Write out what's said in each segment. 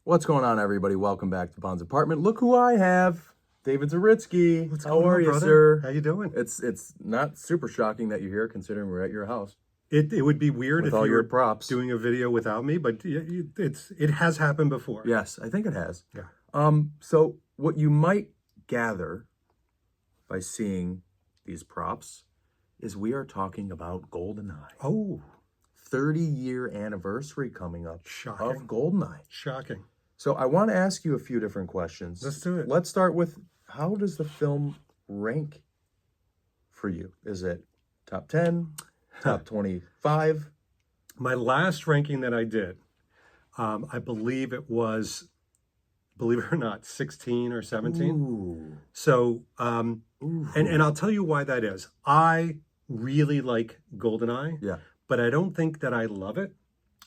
What's going on, everybody? Welcome back to Bond's Apartment. Look who I have. David Zaritsky. What's How going are on, you, brother? sir? How you doing? It's not super shocking that you're here, considering we're at your house It would be weird with if all you your were props. doing a video without me, but it has happened before. Yes, I think it has. Yeah. So what you might gather by seeing these props is we are talking about Goldeneye. Oh, 30-year anniversary coming up shocking. of Goldeneye. Shocking. So I want to ask you a few different questions. Let's do it. Let's start with, how does the film rank for you? Is it top 10, top 25? My last ranking that I did, I believe it was, believe it or not, 16 or 17. Ooh. So, Ooh. and I'll tell you why that is. I really like Goldeneye, Yeah. but I don't think that I love it.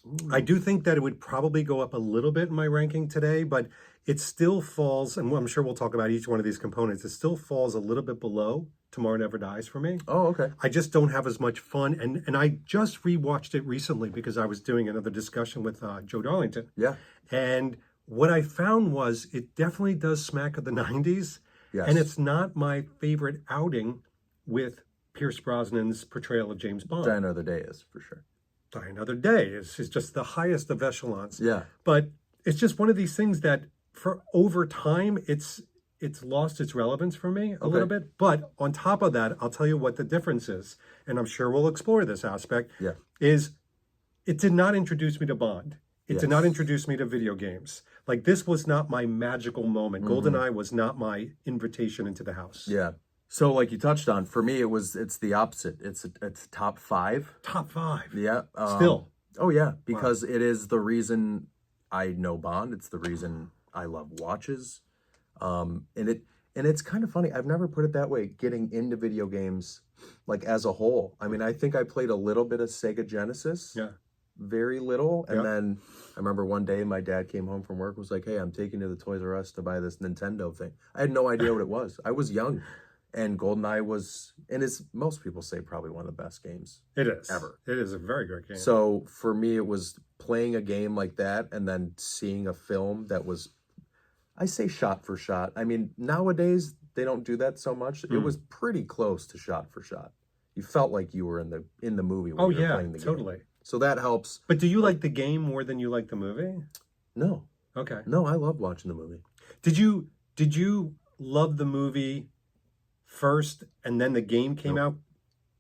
Ooh. I do think that it would probably go up a little bit in my ranking today, but it still falls, and I'm sure we'll talk about each one of these components, it still falls a little bit below Tomorrow Never Dies for me. Oh, okay. I just don't have as much fun, and I just rewatched it recently because I was doing another discussion with Joe Darlington. Yeah. And what I found was it definitely does smack of the 90s, Yes. and it's not my favorite outing with Pierce Brosnan's portrayal of James Bond. Die Another Day is, for sure. Die Another Day is just the highest of echelons. Yeah. But it's just one of these things that for over time, it's lost its relevance for me a little bit. But on top of that, I'll tell you what the difference is, and I'm sure we'll explore this aspect, Yeah. is it did not introduce me to Bond. It did not introduce me to video games. Like, this was not my magical moment. Goldeneye was not my invitation into the house. Yeah. So like you touched on, for me, it's the opposite. It's top 5. Top 5. Yeah. Still. Oh, yeah. Because it is the reason I know Bond. It's the reason I love watches. And it's kind of funny. I've never put it that way, getting into video games, like, as a whole. I mean, I think I played a little bit of Sega Genesis. Yeah. Very little. And then I remember one day my dad came home from work, was like, "Hey, I'm taking you to the Toys R Us to buy this Nintendo thing." I had no idea what it was. I was young. And Goldeneye was, and as most people say, probably one of the best games It is. ever. It is a very great game. So for me, it was playing a game like that and then seeing a film that was, I say shot for shot. I mean, nowadays they don't do that so much. It was pretty close to shot for shot. You felt like you were in the movie when you were playing the game. Totally. So that helps. But do you like the game more than you like the movie? No. Okay. No, I love watching the movie. Did you love the movie first and then the game came out,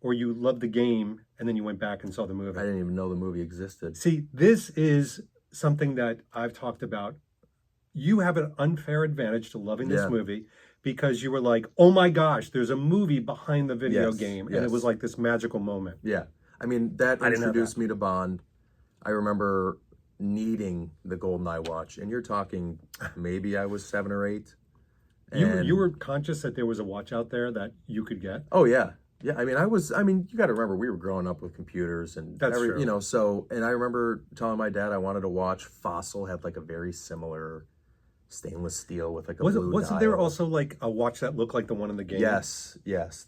or you loved the game and then you went back and saw the movie? I didn't even know the movie existed. See, this is something that I've talked about. You have an unfair advantage to loving this movie because you were like, "Oh my gosh, there's a movie behind the video game," and it was like this magical moment. Yeah. I mean, that I didn't know introduced that. me to Bond. I remember needing the Goldeneye watch, and you're talking maybe I was 7 or 8. You were conscious that there was a watch out there that you could get? Oh yeah. Yeah, I mean, you got to remember, we were growing up with computers and That's true. you know, so, and I remember telling my dad I wanted to watch. Fossil had like a very similar stainless steel with like a blue Wasn't there dial. also like a watch that looked like the one in the game? Yes.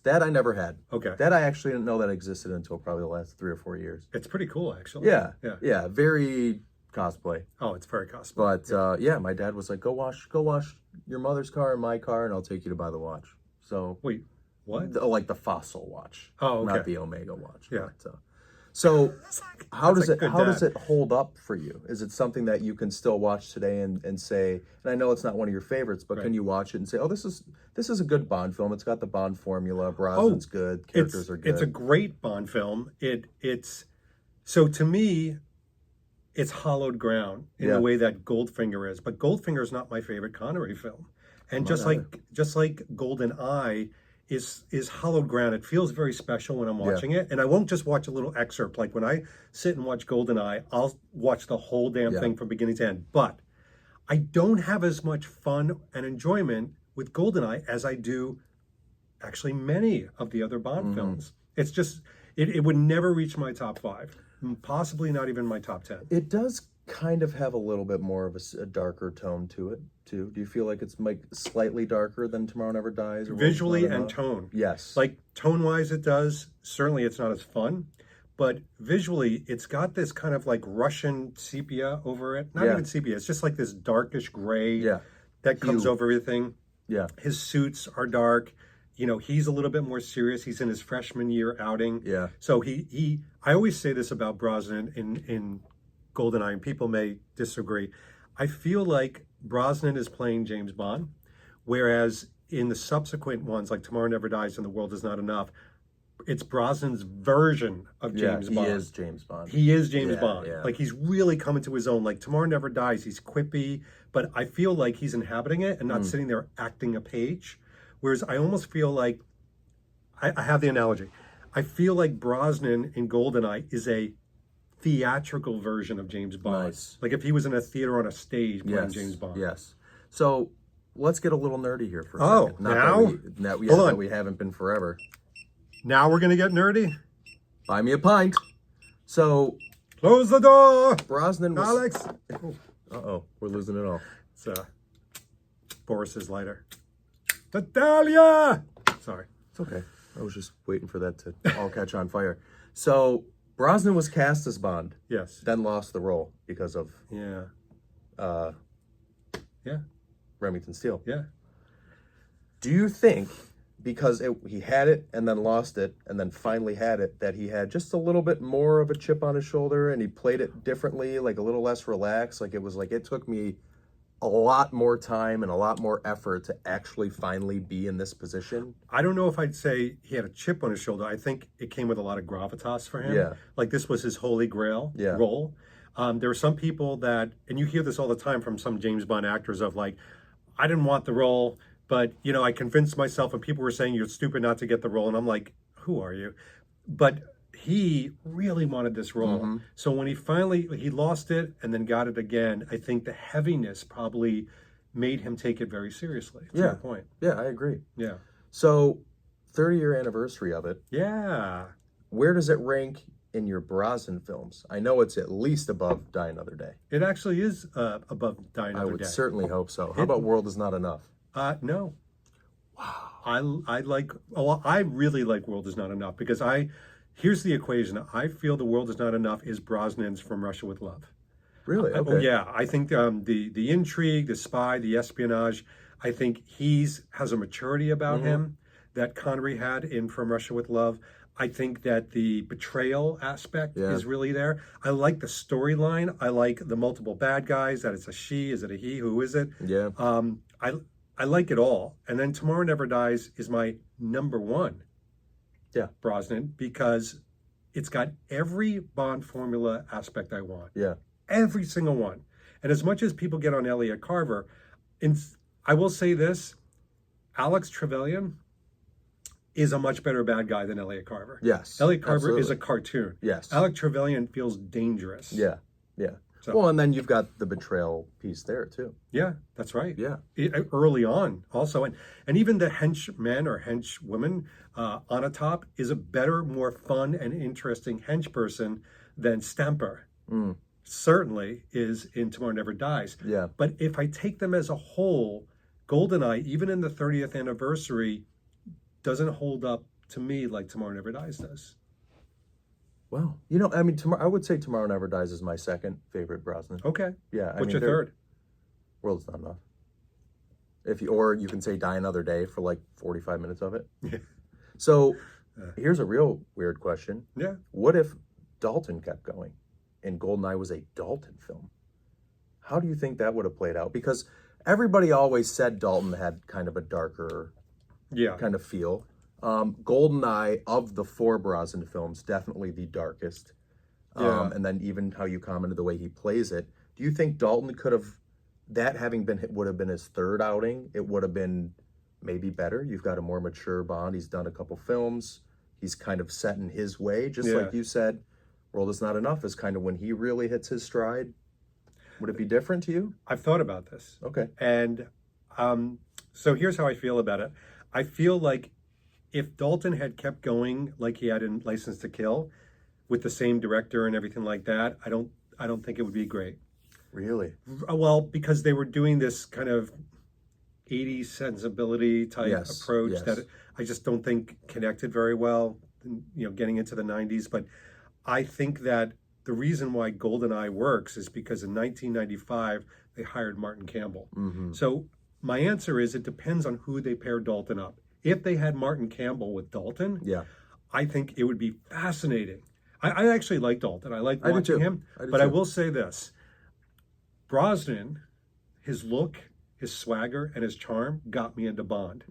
That I never had. Okay. That I actually didn't know that existed until probably the last 3 or 4 years. It's pretty cool, actually. Yeah, very cosplay. Oh, it's very costly. But my dad was like, go wash your mother's car and my car, and I'll take you to buy the watch. So Wait, what? like the Fossil watch. Oh, okay. Not the Omega watch. Yeah. But, so how That's does a good how does dad. it hold up for you? Is it something that you can still watch today and say, and I know it's not one of your favorites, but can you watch it and say, "Oh, this is a good Bond film. It's got the Bond formula. Brosnan's good. Characters are good." It's a great Bond film. It's so, to me, it's hollowed ground in the way that Goldfinger is. But Goldfinger is not my favorite Connery film. And just like Goldeneye is hollowed ground. It feels very special when I'm watching it. And I won't just watch a little excerpt. Like when I sit and watch Goldeneye, I'll watch the whole damn thing from beginning to end. But I don't have as much fun and enjoyment with Goldeneye as I do actually many of the other Bond films. It's just, it would never reach my top 5. Possibly not even my top 10. It does kind of have a little bit more of a darker tone to it, too. Do you feel like it's like slightly darker than Tomorrow Never Dies? Or Visually and tone. Yes. Like, tone-wise it does. Certainly it's not as fun. but visually it's got this kind of like Russian sepia over it. Not Yeah. even sepia, it's just like this darkish gray Yeah. that comes Hue. over everything. Yeah. His suits are dark. You know, he's a little bit more serious. He's in his freshman year outing. Yeah. So I always say this about Brosnan in Goldeneye, and people may disagree. I feel like Brosnan is playing James Bond, whereas in the subsequent ones, like Tomorrow Never Dies and The World Is Not Enough, it's Brosnan's version of James Bond. He is James Bond. He is James Bond. Yeah. Like, he's really coming to his own. Like, Tomorrow Never Dies, he's quippy, but I feel like he's inhabiting it and not sitting there acting a page. Whereas I almost feel like, I have the analogy. I feel like Brosnan in Goldeneye is a theatrical version of James Bond. Nice. Like if he was in a theater on a stage playing James Bond. Yes. So let's get a little nerdy here for a Oh, second. now? That we haven't been forever. Now we're going to get nerdy? Buy me a pint. So Close the door! Brosnan was... Alex! Uh-oh, we're losing it all. It's Boris's lighter. Natalia! Sorry. It's okay. I was just waiting for that to all catch on fire. So Brosnan was cast as Bond, Yes. then lost the role because of Yeah. Yeah. Remington Steele. Yeah. Do you think because he had it and then lost it and then finally had it, that he had just a little bit more of a chip on his shoulder and he played it differently, like a little less relaxed? Like it was like, it took me a lot more time and a lot more effort to actually finally be in this position. I don't know if I'd say he had a chip on his shoulder. I think it came with a lot of gravitas for him. Yeah. Like this was his holy grail role. There were some people that, and you hear this all the time from some James Bond actors of like, I didn't want the role, but, you know, I convinced myself, and people were saying you're stupid not to get the role. And I'm like, who are you? But he really wanted this role. Mm-hmm. So when he lost it and then got it again, I think the heaviness probably made him take it very seriously. To your point. Yeah, I agree. Yeah. So 30-year anniversary of it. Yeah. Where does it rank in your Brosnan films? I know it's at least above Die Another Day. It actually is above Die Another Day. I would certainly hope so. How about World Is Not Enough? No. Wow. I really like World Is Not Enough because here's the equation. I feel The World Is Not Enough is Brosnan's From Russia with Love. Really? Okay. Oh yeah, I think the intrigue, the spy, the espionage, I think has a maturity about him that Connery had in From Russia with Love. I think that the betrayal aspect is really there. I like the storyline. I like the multiple bad guys, that it's a she, is it a he, who is it? Yeah. I like it all. And then Tomorrow Never Dies is my number one. Yeah. Brosnan, because it's got every Bond formula aspect I want. Yeah. Every single one. And as much as people get on Elliot Carver, I will say this, Alex Trevelyan is a much better bad guy than Elliot Carver. Yes. Elliot Carver is absolutely. a cartoon. Yes. Alex Trevelyan feels dangerous. Yeah. Yeah. So- Well, and then you've got the betrayal piece there too. Yeah, that's right. Yeah. Early on also. And even the henchman or henchwoman on a top is a better, more fun and interesting hench person than Stamper. Certainly is in Tomorrow Never Dies. Yeah. But if I take them as a whole, Goldeneye, even in the 30th anniversary, doesn't hold up to me like Tomorrow Never Dies does. Well, you know, I mean, I would say Tomorrow Never Dies is my second favorite Brosnan. Okay. Yeah. What's your third? World Is Not Enough. Or you can say Die Another Day for like 45 minutes of it. Yeah. So here's a real weird question. Yeah. What if Dalton kept going and Goldeneye was a Dalton film? How do you think that would have played out? Because everybody always said Dalton had kind of a darker kind of feel. Goldeneye, of the four Brosnan films, definitely the darkest. And then even how you commented the way he plays it. Do you think Dalton could have, that having been, would have been his third outing, it would have been maybe better? You've got a more mature Bond. He's done a couple films. He's kind of set in his way. Just like you said, World Is Not Enough is kind of when he really hits his stride. Would it be different to you? I've thought about this. Okay. And so here's how I feel about it. I feel like if Dalton had kept going like he had in License to Kill, with the same director and everything like that, I don't think it would be great. Really? Well, because they were doing this kind of 80s sensibility type approach that I just don't think connected very well, you know, getting into the 90s. But I think that the reason why Goldeneye works is because in 1995 they hired Martin Campbell. So my answer is it depends on who they pair Dalton up. If they had Martin Campbell with Dalton, Yeah. I think it would be fascinating. I actually like Dalton. I like I do watching too. him. I do But I too. will say this. Brosnan, his look, his swagger, and his charm got me into Bond.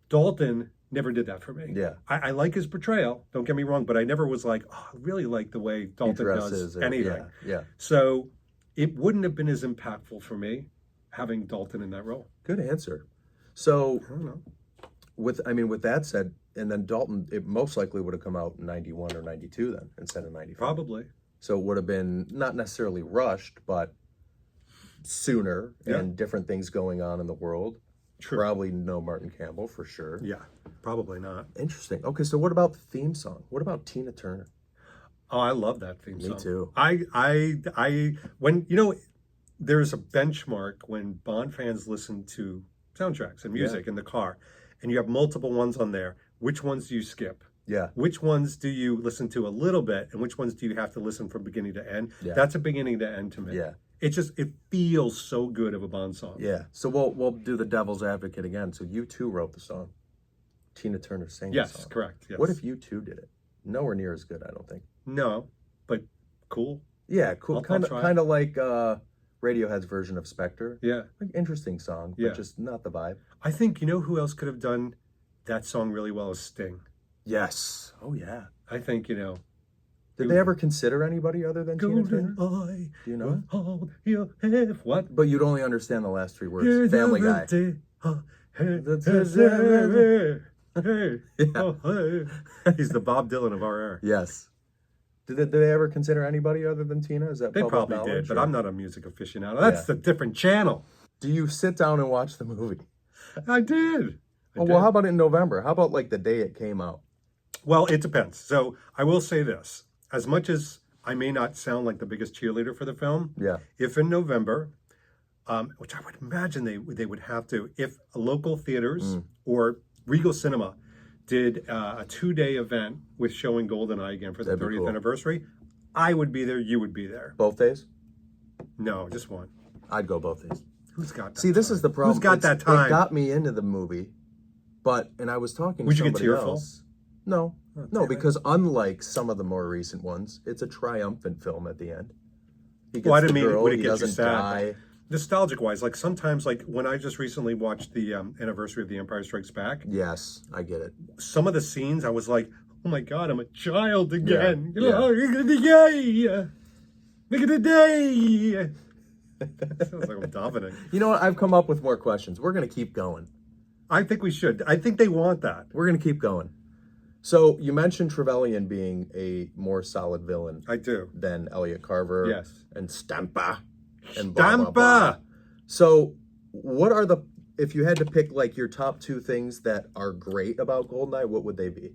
Dalton never did that for me. Yeah. I like his portrayal, don't get me wrong, but I never was like, oh, I really like the way Dalton Dresses does or- anything. Yeah. So it wouldn't have been as impactful for me having Dalton in that role. Good answer. So I don't know. with that said, and then Dalton, it most likely would have come out in 91 or 92 then instead of 95. Probably. So it would have been not necessarily rushed, but sooner and different things going on in the world. True. Probably no Martin Campbell for sure. Yeah, probably not. Interesting. Okay, so what about the theme song? What about Tina Turner? Oh, I love that theme song. Me too. When, there's a benchmark when Bond fans listen to soundtracks and music in the car, and you have multiple ones on there. Which ones do you skip? Yeah. Which ones do you listen to a little bit, and which ones do you have to listen from beginning to end? Yeah. That's a beginning to end to me. Yeah. It feels so good of a Bond song. Yeah. So we'll do the devil's advocate again. So you two wrote the song. Tina Turner sang the Yes, song. correct. Yes. What if you two did it? Nowhere near as good, I don't think. No, but cool. Yeah, cool. I'll Kind try. of like Radiohead's version of Spectre. Yeah. Like interesting song, Yeah. but just not the vibe. I think, who else could have done that song really well is Sting. Yes. Oh yeah. I think, Did they ever consider anybody other than Tina Turner? Goldeneye, Do you know? all you have. What? But you'd only understand the last three words. Family Guy. He's the Bob Dylan of our era. Yes. Did they ever consider anybody other than Tina? Is that They public probably knowledge, did, but or- I'm not a music aficionado. That's a different channel. Do you sit down and watch the movie? I did. I Well, did. how about in November? How about like the day it came out? Well, it depends. So I will say this. As much as I may not sound like the biggest cheerleader for the film, Yeah. if in November, which I would imagine they would have to, if local theaters or Regal Cinema did a 2-day event with showing Goldeneye again for the That'd be 30th cool. anniversary, I would be there, you would be there. Both days? No, just one. I'd go both days. Who's got that See, this time? is the problem. Who's got that time? It got me into the movie, and I was talking to Would you get somebody tearful? else. No, damn no, it. because unlike some of the more recent ones, it's a triumphant film at the end. He gets Well, I didn't the mean girl, would it he get you doesn't sad? die. Nostalgic wise, like sometimes, like when I just recently watched the anniversary of The Empire Strikes Back, Yes, I get it. some of the scenes I was like, oh my God, I'm a child again. Yeah. Yay! Look at the day. Sounds like I'm dominating. You know what? I've come up with more questions. We're going to keep going. I think we should. I think they want that. We're going to keep going. So you mentioned Trevelyan being a more solid villain I do. than Elliot Carver. Yes. And Stampa. And blah, blah, Stampa! blah. So what are if you had to pick like your top two things that are great about Goldeneye, what would they be?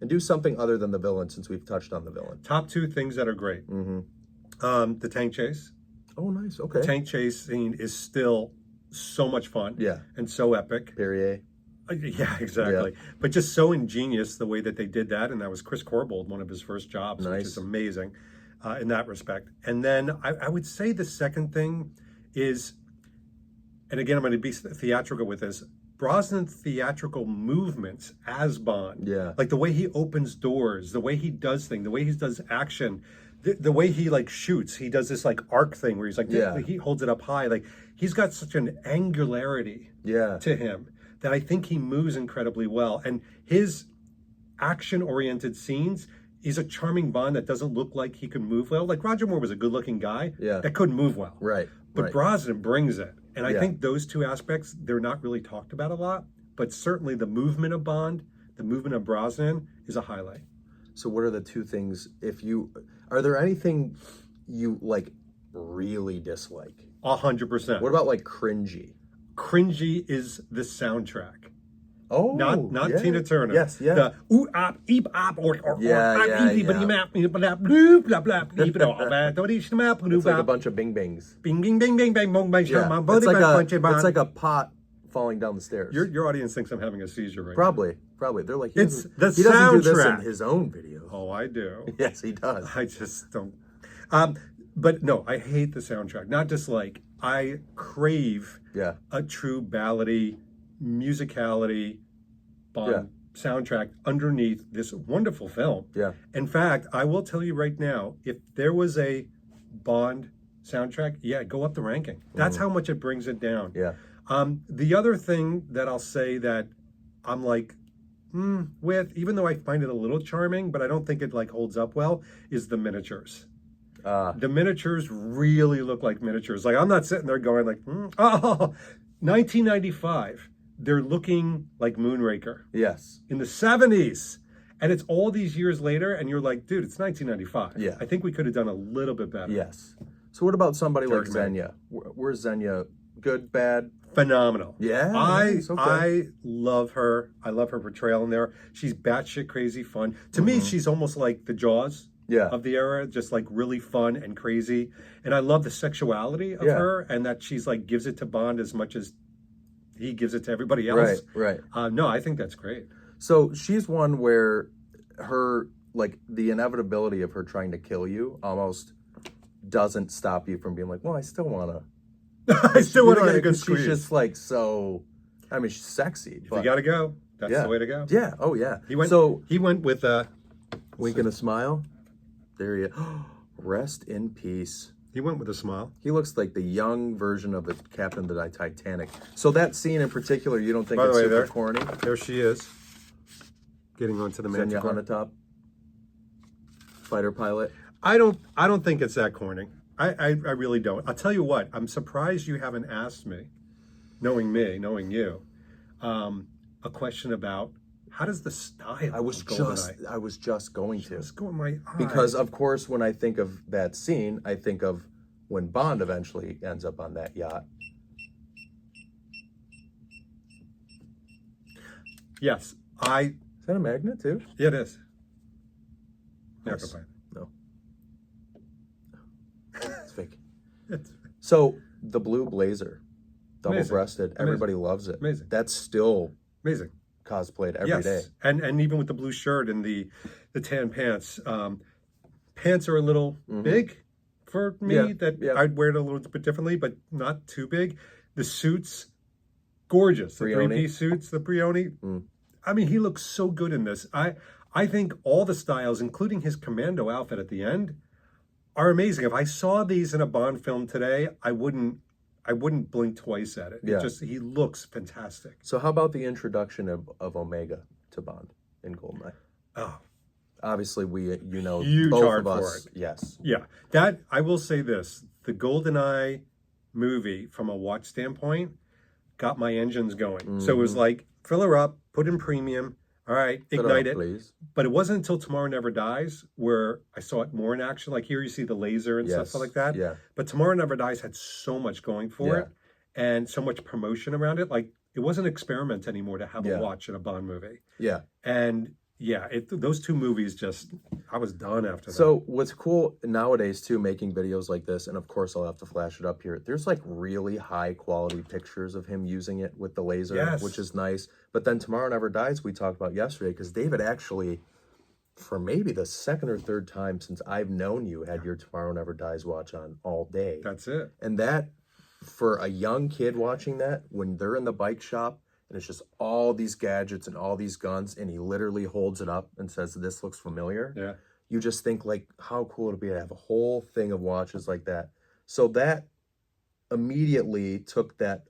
And do something other than the villain since we've touched on the villain. Top two things that are great. Mm-hmm. The tank chase. Oh, nice. Okay. Tank chase scene is still so much fun. Yeah. And so epic. Perrier. Yeah, exactly. But just so ingenious the way that they did that. And that was Chris Corbould, one of his first jobs, which Nice. is amazing in that respect. And then I would say the second thing is, and again, I'm going to be theatrical with this, Brosnan's theatrical movements as Bond. Yeah. Like the way he opens doors, the way he does things, the way he does action, the way he like shoots. He does this like arc thing where he's like, he holds it up high. Like he's got such an angularity Yeah. to him that I think he moves incredibly well. And his action-oriented scenes, he's a charming Bond that doesn't look like he can move well. Like Roger Moore was a good-looking guy that couldn't move well. Right. But right. Brosnan brings it. And I Yeah. think those two aspects, they're not really talked about a lot. But certainly the movement of Bond, the movement of Brosnan is a highlight. So what are the two things, are there anything you like really dislike? 100%. What about like cringy? Cringy is the soundtrack. Oh, Not Tina Turner. Yes, yeah. The ooh op eep op or Yeah. easy but map blah blah blah blah It's like a bunch of bing bangs. bing bing bing bing bang bong bang Yeah. shama It's body like bang punch it's like a pot falling down the stairs. Your audience thinks I'm having a seizure right now. Probably. They're like, It's the he doesn't do this in soundtrack. his own videos. Oh, I do. Yes, he does. I just don't. But no, I hate the soundtrack. Not dislike. I crave Yeah. a true ballady, musicality Bond soundtrack underneath this wonderful film. Yeah. In fact, I will tell you right now, if there was a Bond soundtrack, go up the ranking. That's how much it brings it down. Yeah. The other thing that I'll say that I'm like, with, even though I find it a little charming, but I don't think it like holds up well, is the miniatures. The miniatures really look like miniatures. Like I'm not sitting there going like, 1995. They're looking like Moonraker. Yes. In the 70s. And it's all these years later, and you're like, dude, it's 1995. Yeah. I think we could have done a little bit better. Yes. So what about somebody Dark like Man. Xenia? Where's Xenia? Good, bad? Phenomenal. Yeah. I nice, okay. I love her. I love her portrayal in there. She's batshit crazy fun. To me, she's almost like the Jaws Yeah. of the era, just like really fun and crazy. And I love the sexuality of Yeah. her, and that she's like gives it to Bond as much as he gives it to everybody else. Right. No, I think that's great. So she's one where her, like, the inevitability of her trying to kill you almost doesn't stop you from being like, well, I still want to. I still want to get a Right, good 'cause squeeze. she's just like so. I mean, she's sexy. If But you gotta go, that's yeah. the way to go. Yeah. Oh yeah. He went. So He went with wink and a smile. There he is. Rest in peace. He went with a smile. He looks like the young version of the Captain of the Titanic. So that scene in particular, you don't think By the it's way, super there- corny? There she is, getting onto the Xenia Manticore. Onatopp, fighter pilot. I don't think it's that corny. I really don't. I'll tell you what. I'm surprised you haven't asked me, knowing you, a question about how does the style I was of Goldeneye just going to. just go in my eye. Because of course, when I think of that scene, I think of when Bond eventually ends up on that yacht. yes, Is that a magnet too? yeah, it is. Nice. Never mind. No. It's fake. It's So the blue blazer, Amazing. double-breasted, everybody loves it. Amazing. That's still amazing. cosplayed every day. And even with the blue shirt and the tan pants, pants are a little big for me. Mm-hmm. Yeah. I'd wear it a little bit differently, but not too big. The suits, gorgeous. The Brioni. three-piece suits, the Brioni. I mean, he looks so good in this. I think all the styles, including his commando outfit at the end, are amazing. If I saw these in a Bond film today, I wouldn't blink twice at it. Yeah. He looks fantastic. So how about the introduction of Omega to Bond in Goldeneye? Oh, Obviously, Huge both heart of for us. it. Yes. yeah. That I will say this: the Goldeneye movie, from a watch standpoint, got my engines going. So it was like fill her up, put in premium. All right, Fill ignite up, it. please. But it wasn't until Tomorrow Never Dies where I saw it more in action. Like here, you see the laser and Yes. stuff like that. Yeah. But Tomorrow Never Dies had so much going for Yeah. it, and so much promotion around it. Like it wasn't an experiment anymore to have Yeah. a watch in a Bond movie. Yeah. And yeah, those two movies I was done after that. So what's cool nowadays too, making videos like this, and of course I'll have to flash it up here. There's like really high quality pictures of him using it with the laser, Yes. which is nice. But then Tomorrow Never Dies, we talked about yesterday, because David actually, for maybe the second or third time since I've known you, had your Tomorrow Never Dies watch on all day. That's it. And that, for a young kid watching that, when they're in the bike shop and it's just all these gadgets and all these guns, and he literally holds it up and says, "This looks familiar." Yeah. You just think like, how cool it'd be to have a whole thing of watches like that. So that immediately took that,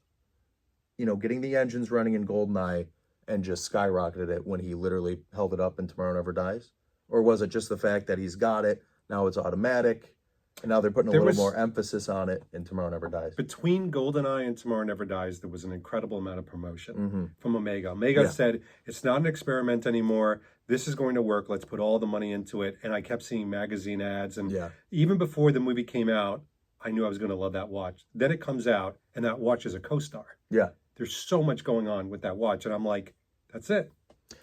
getting the engines running in Goldeneye and just skyrocketed it when he literally held it up in Tomorrow Never Dies? Or was it just the fact that he's got it, now it's automatic, and now they're putting a little more emphasis on it in Tomorrow Never Dies? Between Goldeneye and Tomorrow Never Dies, there was an incredible amount of promotion from Omega. Omega Yeah. said, it's not an experiment anymore. This is going to work. Let's put all the money into it. And I kept seeing magazine ads. And Yeah. even before the movie came out, I knew I was going to love that watch. Then it comes out, and that watch is a co-star. Yeah. There's so much going on with that watch. And I'm like, that's it.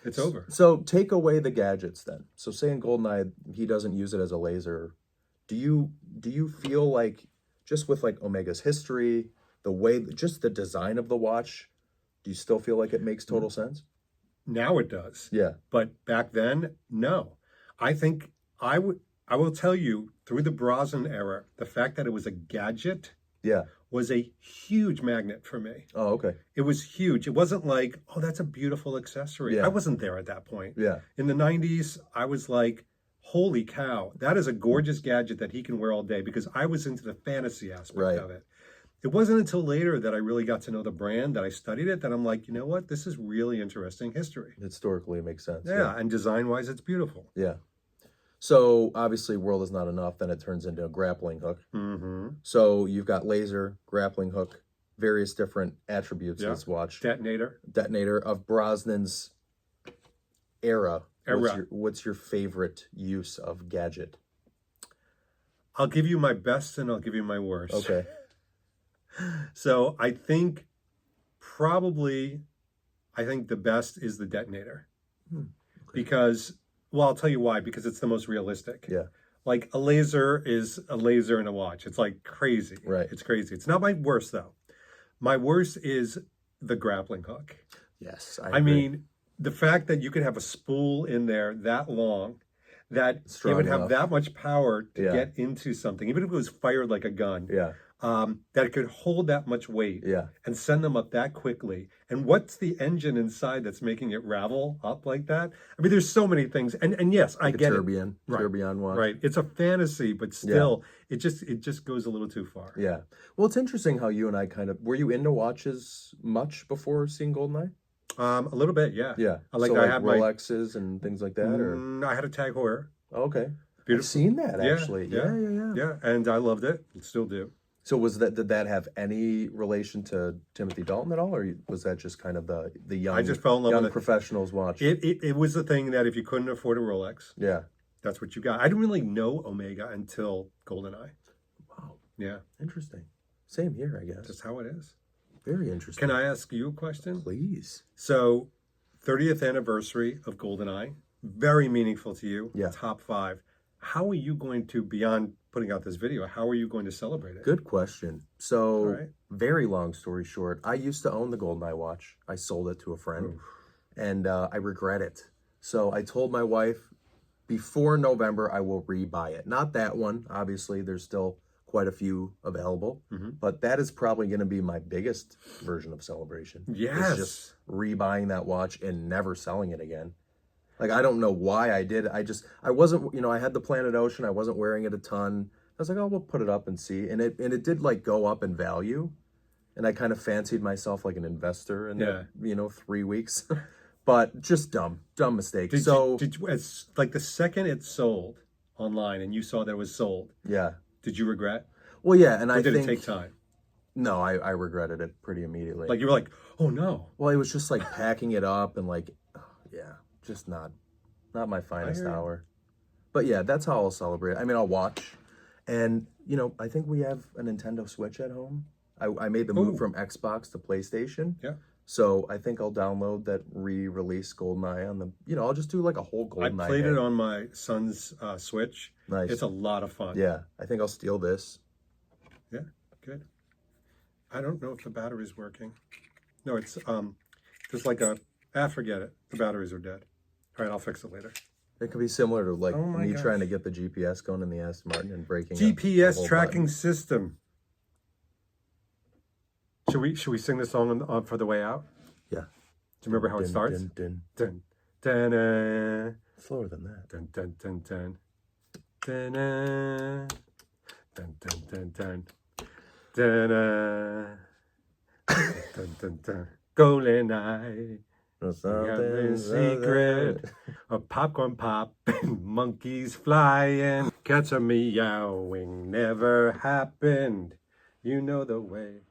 It's over. So take away the gadgets then. So say in Goldeneye, he doesn't use it as a laser. Do you feel like, just with like Omega's history, the way, just the design of the watch, Do you still feel like it makes total sense? Now it does. Yeah. But back then, no. I think I will tell you, through the Brosnan era, the fact that it was a gadget Yeah. was a huge magnet for me. Oh, okay. It was huge. It wasn't like, oh, that's a beautiful accessory. Yeah. I wasn't there at that point. Yeah. In the 90s, I was like, holy cow, that is a gorgeous gadget that he can wear all day, because I was into the fantasy aspect Right. of it. It wasn't until later that I really got to know the brand, that I studied it, that I'm like, you know what? This is really interesting history. Historically, it makes sense. Yeah, and design-wise, it's beautiful. Yeah. So obviously, world is not enough. Then it turns into a grappling hook. Mm-hmm. So you've got laser, grappling hook, various different attributes. Yeah. Let's watch. Detonator. Of Brosnan's era. Era. What's your favorite use of gadget? I'll give you my best and I'll give you my worst. Okay. So I think the best is the detonator. Okay. Because, well, I'll tell you why, because it's the most realistic. Yeah. Like a laser is a laser in a watch. It's like crazy. Right. It's crazy. It's not my worst though. My worst is the grappling hook. Yes. I mean, the fact that you could have a spool in there that long, that Strong it would have enough. that much power to Yeah. get into something, even if it was fired like a gun. Yeah. That it could hold that much weight Yeah. and send them up that quickly. And what's the engine inside that's making it ravel up like that? I mean, there's so many things. And yes, I get it. Right. Tourbillon watch. Right. It's a fantasy, but still, it just goes a little too far. Yeah. Well, it's interesting how you and I were you into watches much before seeing Goldeneye? A little bit, yeah. Yeah. I like so I have my Rolexes and things like that, or I had a Tag Heuer. oh, okay. Beautiful. I've seen that Yeah, actually. yeah. Yeah. Yeah, and I loved it. Still do. So did that have any relation to Timothy Dalton at all, or was that just kind of the young I just fell in love young with it. professionals watch? It was the thing that if you couldn't afford a Rolex, Yeah. that's what you got. I didn't really know Omega until Goldeneye. Wow. Yeah, Interesting. Same here, I guess. that's how it is. Very interesting. Can I ask you a question? Please? So, 30th anniversary of Goldeneye, very meaningful to you. Yeah. Top 5. How are you going to, beyond putting out this video, how are you going to celebrate it? Good question. So, All right. very long story short, I used to own the Goldeneye watch. I sold it to a friend, Oof. and I regret it. So I told my wife, before November, I will rebuy it. Not that one, obviously. There's still quite a few available, but that is probably going to be my biggest version of celebration. Yes. Is just rebuying that watch and never selling it again. Like, I don't know why I did. I wasn't, I had the Planet Ocean. I wasn't wearing it a ton. I was like, oh, we'll put it up and see. And it did like go up in value. And I kind of fancied myself like an investor in that, 3 weeks. But just dumb mistake. Did you, as like the second it sold online and you saw that it was sold, yeah. did you regret? Well, yeah. And Or I did think, it take time? No, I regretted it pretty immediately. Like you were like, oh no. Well, it was just like packing it up and like, yeah, just not my finest hear you. hour. But yeah, that's how I'll celebrate. I mean, I'll watch. And, I think we have a Nintendo Switch at home. I made the move Ooh. from Xbox to PlayStation. Yeah. So I think I'll download that re-release Goldeneye on the, I'll just do like a whole Goldeneye. I played day. it on my son's Switch. Nice. It's a lot of fun. Yeah, I think I'll steal this. Yeah, good. I don't know if the battery's working. No, it's there's like forget it. The batteries are dead. All right, I'll fix it later. It could be similar to like Oh my me gosh. trying to get the GPS going in the Aston Martin and breaking a GPS whole tracking button. system. Should we sing this song for the way out? Yeah. Do you remember how it Dun, starts? dun, Dun, dun. dun, dun, Slower than that. dun, dun, dun, dun. Dun, dun, dun, dun, dun, dun, dun, dun, dun. Goldeneye. Or Something something secret, a popcorn popping, monkeys flying, cats are meowing, never happened. You know the way.